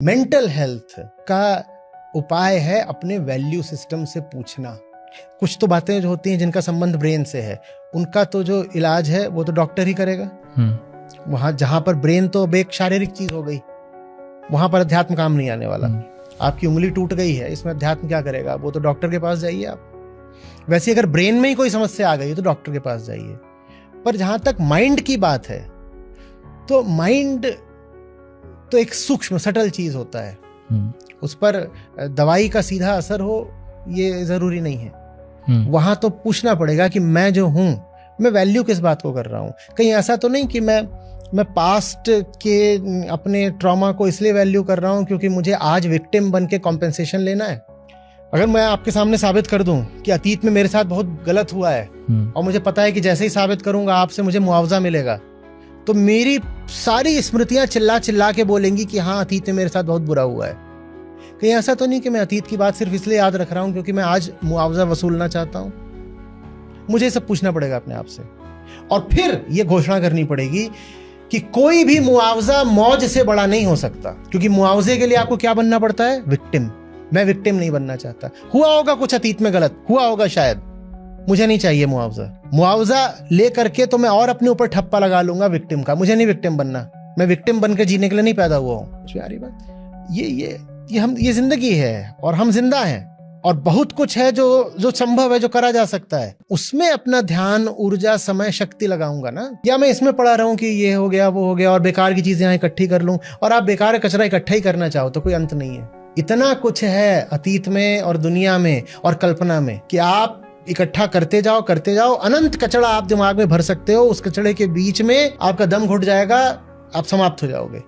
Mental health का उपाय है अपने वैल्यू सिस्टम से पूछना। कुछ तो बातें जो होती हैं जिनका संबंध ब्रेन से है, उनका तो जो इलाज है वो तो डॉक्टर ही करेगा। वहां जहां पर ब्रेन तो अब एक शारीरिक चीज हो गई, वहां पर अध्यात्म काम नहीं आने वाला। आपकी उंगली टूट गई है, इसमें अध्यात्म क्या करेगा? वो तो डॉक्टर के पास जाइए आप। वैसे अगर ब्रेन में ही कोई समस्या आ गई तो डॉक्टर के पास जाइए। पर जहां तक माइंड की बात है, तो माइंड तो एक सूक्ष्म सटल चीज होता है, उस पर दवाई का सीधा असर हो ये जरूरी नहीं है। वहां तो पूछना पड़ेगा कि मैं जो हूं, मैं वैल्यू किस बात को कर रहा हूं। कहीं ऐसा तो नहीं कि मैं पास्ट के अपने ट्रॉमा को इसलिए वैल्यू कर रहा हूं क्योंकि मुझे आज विक्टिम बन के कॉम्पेंसेशन लेना है। अगर मैं आपके सामने साबित कर दूं कि अतीत में मेरे साथ बहुत गलत हुआ है और मुझे पता है कि जैसे ही साबित करूंगा आपसे मुझे मुआवजा मिलेगा, तो मेरी सारी स्मृतियां चिल्ला चिल्ला के बोलेंगी कि हाँ, अतीत में मेरे साथ बहुत बुरा हुआ है। कहीं ऐसा तो नहीं कि मैं अतीत की बात सिर्फ इसलिए याद रख रहा हूं क्योंकि मैं आज मुआवजा वसूलना चाहता हूं। मुझे सब पूछना पड़ेगा अपने आप से, और फिर यह घोषणा करनी पड़ेगी कि कोई भी मुआवजा मौज से बड़ा नहीं हो सकता। क्योंकि मुआवजे के लिए आपको क्या बनना पड़ता है? विक्टिम। मैं विक्टिम नहीं बनना चाहता। हुआ होगा कुछ अतीत में गलत, हुआ होगा शायद, मुझे नहीं चाहिए मुआवजा। मुआवजा ले करके तो मैं और अपने ऊपर ठप्पा लगा लूंगा विक्टिम का। मुझे नहीं विक्टिम बनना, मैं विक्टिम बनकर जीने के लिए नहीं पैदा हुआ हूं। यारी बात ये जिंदगी है और हम जिंदा हैं, और बहुत कुछ है जो संभव है, जो करा जा सकता है। उसमें अपना ध्यान, ऊर्जा, समय, शक्ति लगाऊंगा ना। या मैं इसमें पड़ा रहूं कि ये हो गया, वो हो गया, और बेकार की चीजें यहाँ इकट्ठी कर लूं। और आप बेकार कचरा इकट्ठा ही करना चाहो तो कोई अंत नहीं है। इतना कुछ है अतीत में और दुनिया में और कल्पना में कि आप इकट्ठा करते जाओ। अनंत कचरा आप दिमाग में भर सकते हो। उस कचड़े के बीच में आपका दम घुट जाएगा, आप समाप्त हो जाओगे।